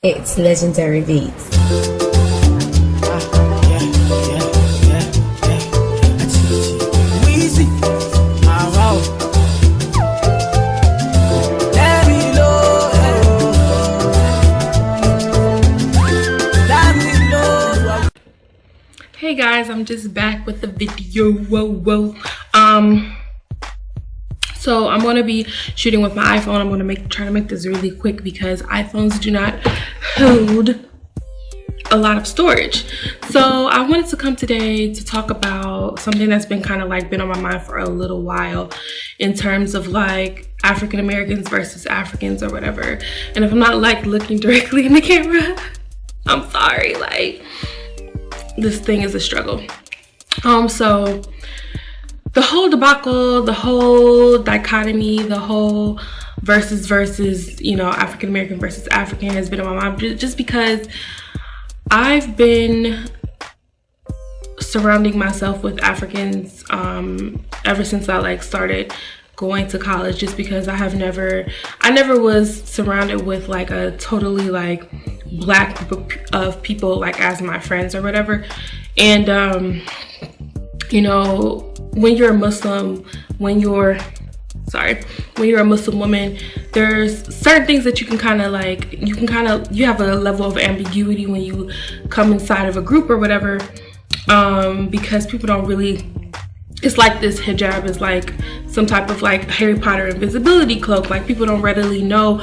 It's Legendary Beats. Hey guys, I'm just back with the video. So I'm going to be shooting with my iPhone. I'm going to try to make this really quick because iPhones do not hold a lot of storage. So I wanted to come today to talk about something that's been kind of like been on my mind for a little while in terms of like African Americans versus Africans or whatever. And if I'm not like looking directly in the camera, I'm sorry, like this thing is a struggle. So the whole debacle, the whole dichotomy, the whole versus, you know, African American versus African has been on my mind just because I've been surrounding myself with Africans ever since I like started going to college, just because I never was surrounded with like a totally like black group of people like as my friends or whatever. And you know, when you're a Muslim, when you're a Muslim woman, there's certain things that you can kind of like, you have a level of ambiguity when you come inside of a group or whatever, because people don't really, it's like this hijab is like some type of like Harry Potter invisibility cloak. Like people don't readily know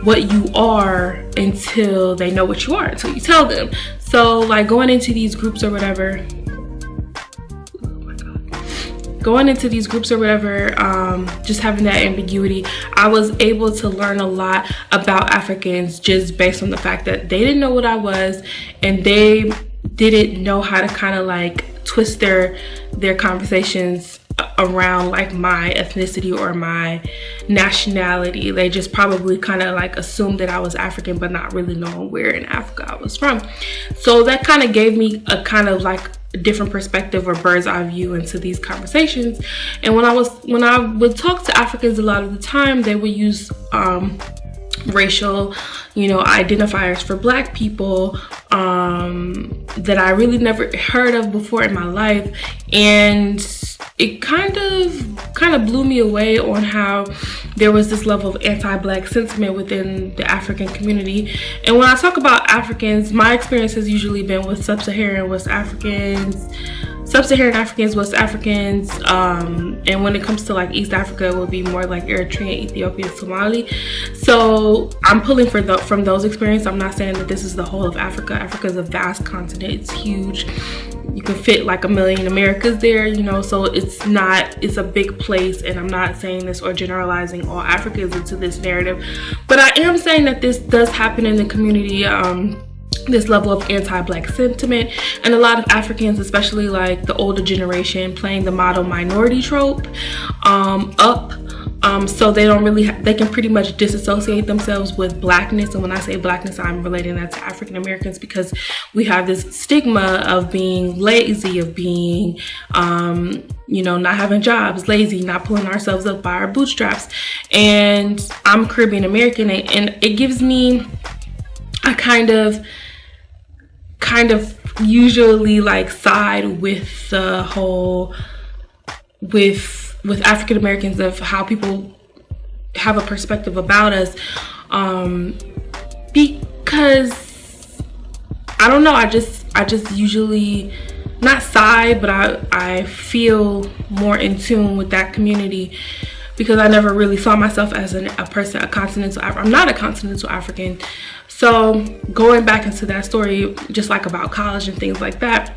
what you are until they know what you are, until you tell them. So like going into these groups or whatever, just having that ambiguity, I was able to learn a lot about Africans just based on the fact that they didn't know what I was, and they didn't know how to kind of like twist their conversations around like my ethnicity or my nationality. They just probably kind of like assumed that I was African, but not really knowing where in Africa I was from. So that kind of gave me a kind of like different perspective or bird's eye view into these conversations. And when I would talk to Africans, a lot of the time they would use racial, you know, identifiers for black people that I really never heard of before in my life, and it kind of blew me away on how there was this level of anti-black sentiment within the African community. And when I talk about Africans, my experience has usually been with Sub-Saharan West Africans, West Africans, and when it comes to like East Africa, it would be more like Eritrea, Ethiopia, Somali. So I'm pulling from those experiences. I'm not saying that this is the whole of Africa. Africa is a vast continent. It's huge. You can fit like 1 million Americas there, you know, so it's a big place. And I'm not saying this or generalizing all Africans into this narrative, but I am saying that this does happen in the community, this level of anti-black sentiment, and a lot of Africans, especially like the older generation, playing the model minority trope up. So they can pretty much disassociate themselves with blackness. And when I say blackness, I'm relating that to African Americans, because we have this stigma of being lazy, of being, you know, not having jobs, lazy, not pulling ourselves up by our bootstraps. And I'm Caribbean American, and it gives me a kind of usually like side with the whole, with African Americans, of how people have a perspective about us, because I don't know, I just usually not side, but I feel more in tune with that community, because I never really saw myself as a continental African. I'm not a continental African. So going back into that story, just like about college and things like that,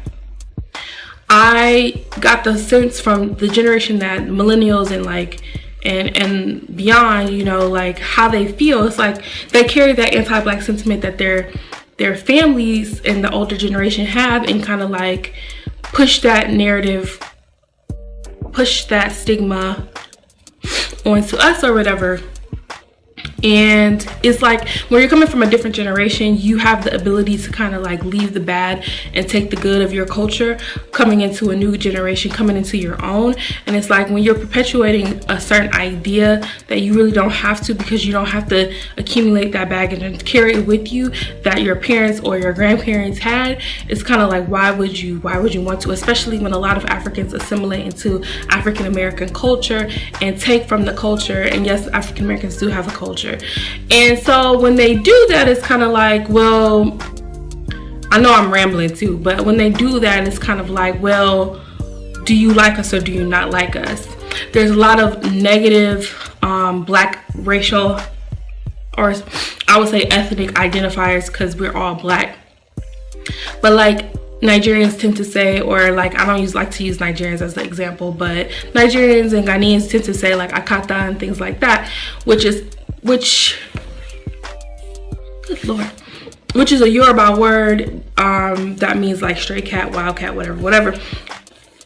I got the sense from the generation that millennials and like and beyond, you know, like how they feel. It's like they carry that anti-black sentiment that their families and the older generation have, and kind of like push that narrative, push that stigma onto us or whatever. And it's like when you're coming from a different generation, you have the ability to kind of like leave the bad and take the good of your culture coming into a new generation, coming into your own. And it's like when you're perpetuating a certain idea that you really don't have to, because you don't have to accumulate that baggage and carry it with you that your parents or your grandparents had. It's kind of like, why would you want to, especially when a lot of Africans assimilate into African American culture and take from the culture. And yes, African Americans do have a culture. And so when they do that, it's kind of like, well, I know I'm rambling too, but when they do that, it's kind of like, well, do you like us or do you not like us? There's a lot of negative black racial, or I would say ethnic identifiers, because we're all black. But like Nigerians tend to say, or like, I don't like to use Nigerians as the example, but Nigerians and Ghanaians tend to say like akata and things like that, which good Lord, which is a Yoruba word that means like stray cat, wild cat, whatever.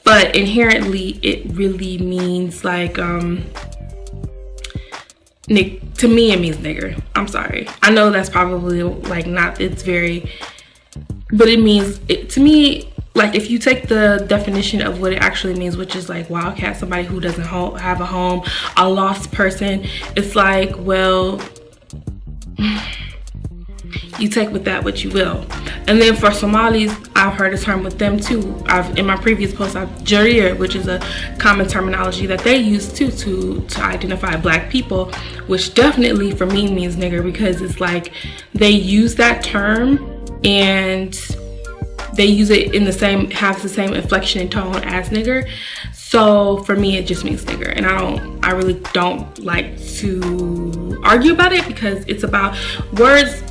But inherently, it really means like, to me, it means nigger. I'm sorry. I know that's probably like not, it's very, but it means, to me, like if you take the definition of what it actually means, which is like wildcat, somebody who doesn't have a home, a lost person, it's like, well, you take with that what you will. And then for Somalis, I've heard a term with them too. In my previous post, Jarir, which is a common terminology that they use too to identify black people, which definitely for me means nigger, because it's like they use that term and they use it in the same, has the same inflection and tone as nigger. So for me, it just means nigger, and I really don't like to argue about it, because it's about words,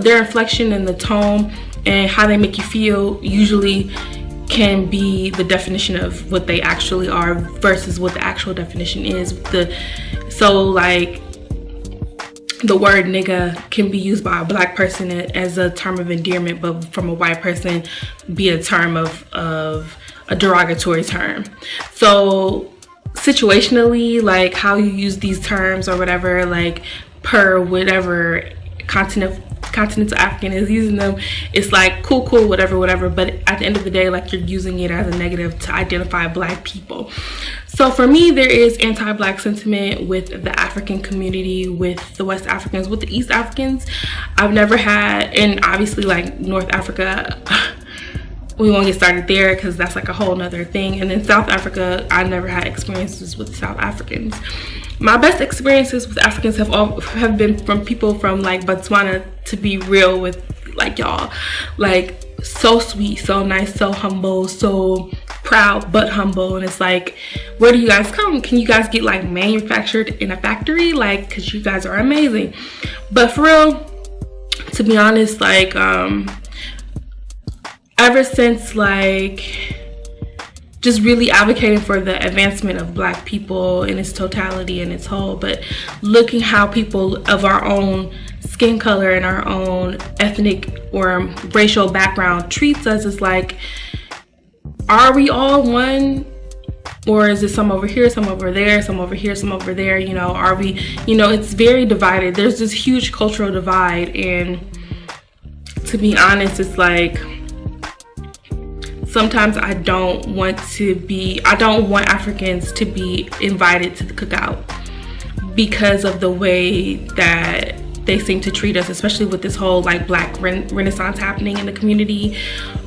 their inflection and the tone and how they make you feel usually can be the definition of what they actually are versus what the actual definition is. So like the word nigga can be used by a black person as a term of endearment, but from a white person be a term of a derogatory term. So situationally, like how you use these terms or whatever, like per whatever continental African is using them, it's like cool, whatever, but at the end of the day, like you're using it as a negative to identify black people. So for me, there is anti-black sentiment with the African community, with the West Africans, with the East Africans. I've never had, and obviously like North Africa, we won't get started there because that's like a whole nother thing. And then South Africa, I never had experiences with South Africans. My best experiences with Africans have been from people from like Botswana, to be real with like y'all. Like so sweet, so nice, so humble, so proud but humble. And it's like, where do you guys come? Can you guys get like manufactured in a factory? Like, cause you guys are amazing. But for real, to be honest, like ever since like just really advocating for the advancement of black people in its totality and its whole, but looking how people of our own skin color and our own ethnic or racial background treats us, is like, are we all one? Or is it some over here, some over there, some over here, some over there? You know, are we, you know, it's very divided. There's this huge cultural divide, and to be honest, it's like, sometimes I don't want Africans to be invited to the cookout because of the way that they seem to treat us, especially with this whole like black renaissance happening in the community.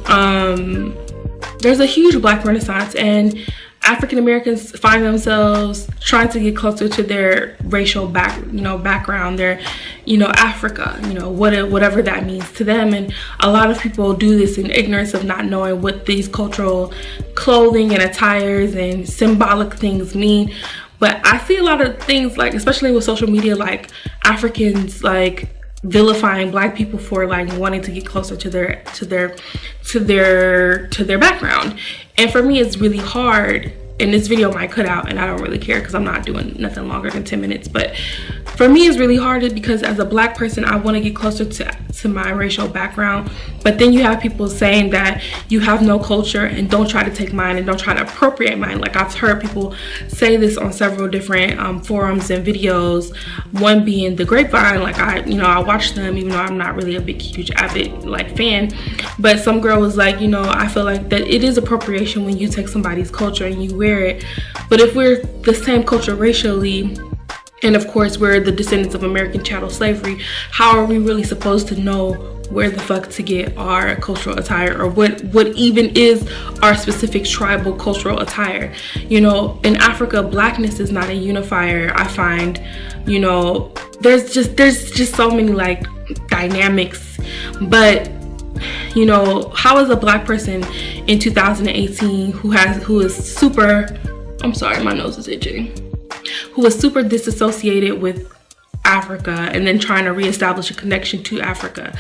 There's a huge black renaissance, and African Americans find themselves trying to get closer to their racial background, their, Africa, whatever that means to them. And a lot of people do this in ignorance of not knowing what these cultural clothing and attires and symbolic things mean. But I see a lot of things, like especially with social media, like Africans like vilifying black people for like wanting to get closer to their background. And for me, it's really hard, and this video might cut out and I don't really care because I'm not doing nothing longer than 10 minutes, but for me it's really hard because as a black person I want to get closer to my racial background, but then you have people saying that you have no culture and don't try to take mine and don't try to appropriate mine. Like I've heard people say this on several different forums and videos, one being The Grapevine. Like I watch them even though I'm not really a big huge avid like fan, but some girl was like, I feel like that it is appropriation when you take somebody's culture and you wear it, but if we're the same culture racially, and of course we're the descendants of American chattel slavery, how are we really supposed to know where the fuck to get our cultural attire, or what even is our specific tribal cultural attire? In Africa, blackness is not a unifier. I find, there's just so many like dynamics, but how is a black person in 2018 who is super, I'm sorry, my nose is itching, who is super disassociated with Africa and then trying to reestablish a connection to Africa,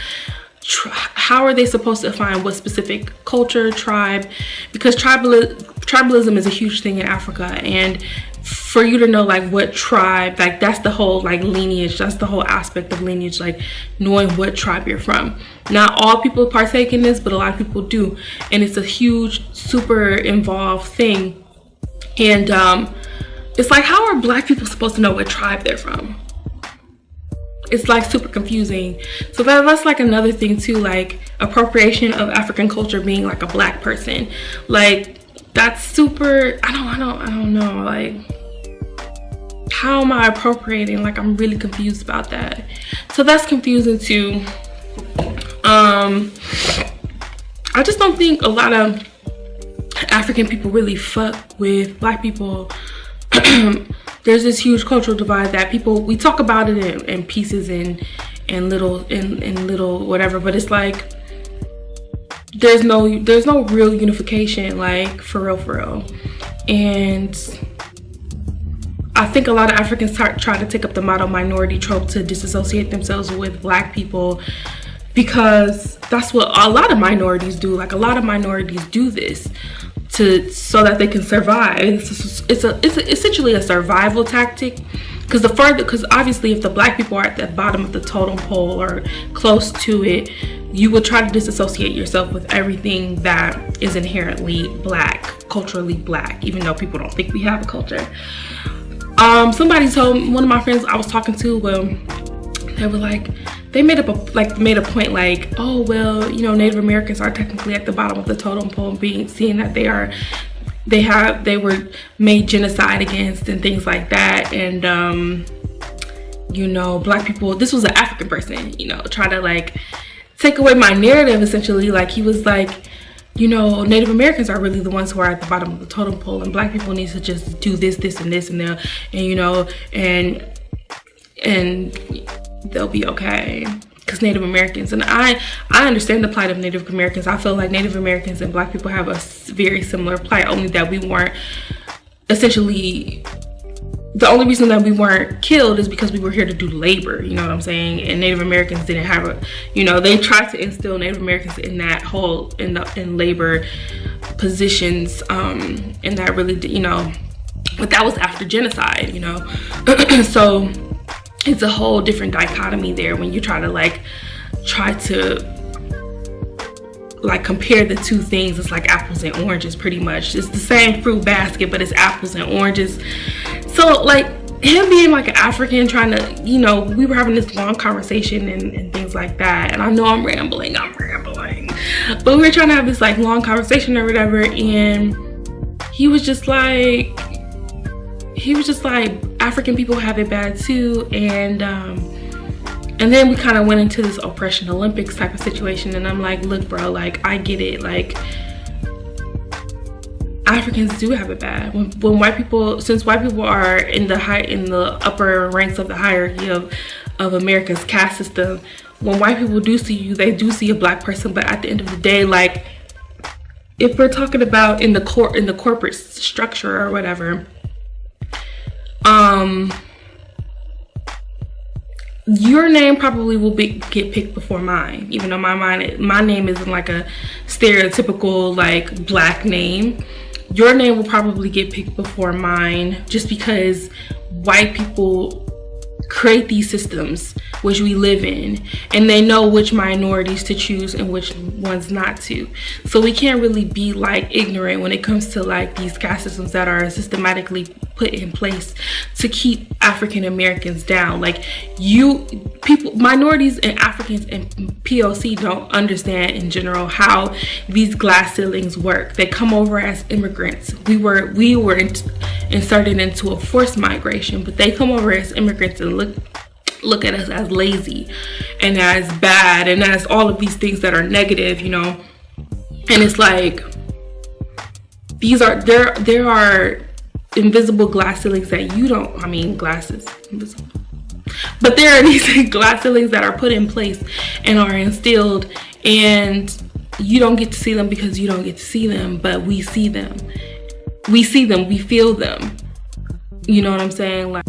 how are they supposed to find what specific culture, tribe? Because tribalism is a huge thing in Africa, and for you to know like what tribe, like that's the whole like lineage, that's the whole aspect of lineage, like knowing what tribe you're from. Not all people partake in this, but a lot of people do, and it's a huge, super involved thing. And it's like, how are black people supposed to know what tribe they're from? It's like super confusing. So that's like another thing too, like appropriation of African culture being like a black person. Like that's super, I don't know, like how am I appropriating? Like I'm really confused about that. So that's confusing too. I just don't think a lot of African people really fuck with black people. There's this huge cultural divide that we talk about it in pieces and little whatever, but it's like there's no real unification, like for real. And I think a lot of Africans try to take up the model minority trope to disassociate themselves with black people, because that's what a lot of minorities do. Like a lot of minorities do this so that they can survive. It's essentially a survival tactic, because obviously if the black people are at the bottom of the totem pole or close to it, you will try to disassociate yourself with everything that is inherently black, culturally black, even though people don't think we have a culture. Somebody told one of my friends I was talking to, they were like, they made a point like, oh well, Native Americans are technically at the bottom of the totem pole, seeing that they were made genocide against and things like that. And black people, this was an African person, try to like take away my narrative essentially. Like he was like, Native Americans are really the ones who are at the bottom of the totem pole, and black people need to just do this and this and they'll be okay, because Native Americans, and I understand the plight of Native Americans. I feel like Native Americans and black people have a very similar plight, only that we weren't essentially, the only reason that we weren't killed is because we were here to do labor, you know what I'm saying? And Native Americans didn't have they tried to instill Native Americans in that whole in labor positions, and that really but that was after genocide, so it's a whole different dichotomy there when you try to compare the two things. It's like apples and oranges pretty much. It's the same fruit basket, but it's apples and oranges. So like him being like an African, trying to, we were having this long conversation and things like that. And I know I'm rambling, but we were trying to have this like long conversation or whatever. And he was just like, African people have it bad too. And then we kind of went into this oppression Olympics type of situation. And I'm like, look, bro, like I get it. Like Africans do have it bad. When white people, since white people are in the upper ranks of the hierarchy of America's caste system, when white people do see you, they do see a black person. But at the end of the day, like if we're talking about in the corporate structure or whatever, your name probably will get picked before mine, even though my name isn't like a stereotypical like black name. Your name will probably get picked before mine, just because white people create these systems which we live in, and they know which minorities to choose and which ones not to. So we can't really be like ignorant when it comes to like these caste systems that are systematically put in place to keep African Americans down. Like minorities and Africans and POC don't understand in general how these glass ceilings work. They come over as immigrants. We were inserted into a forced migration, but they come over as immigrants and look at us as lazy and as bad and as all of these things that are negative, you know. And it's like there are invisible glass ceilings that you don't, I mean glasses invisible, but there are these glass ceilings that are put in place and are instilled, and you don't get to see them because you don't get to see them, but we see them, we feel them, you know what I'm saying? Like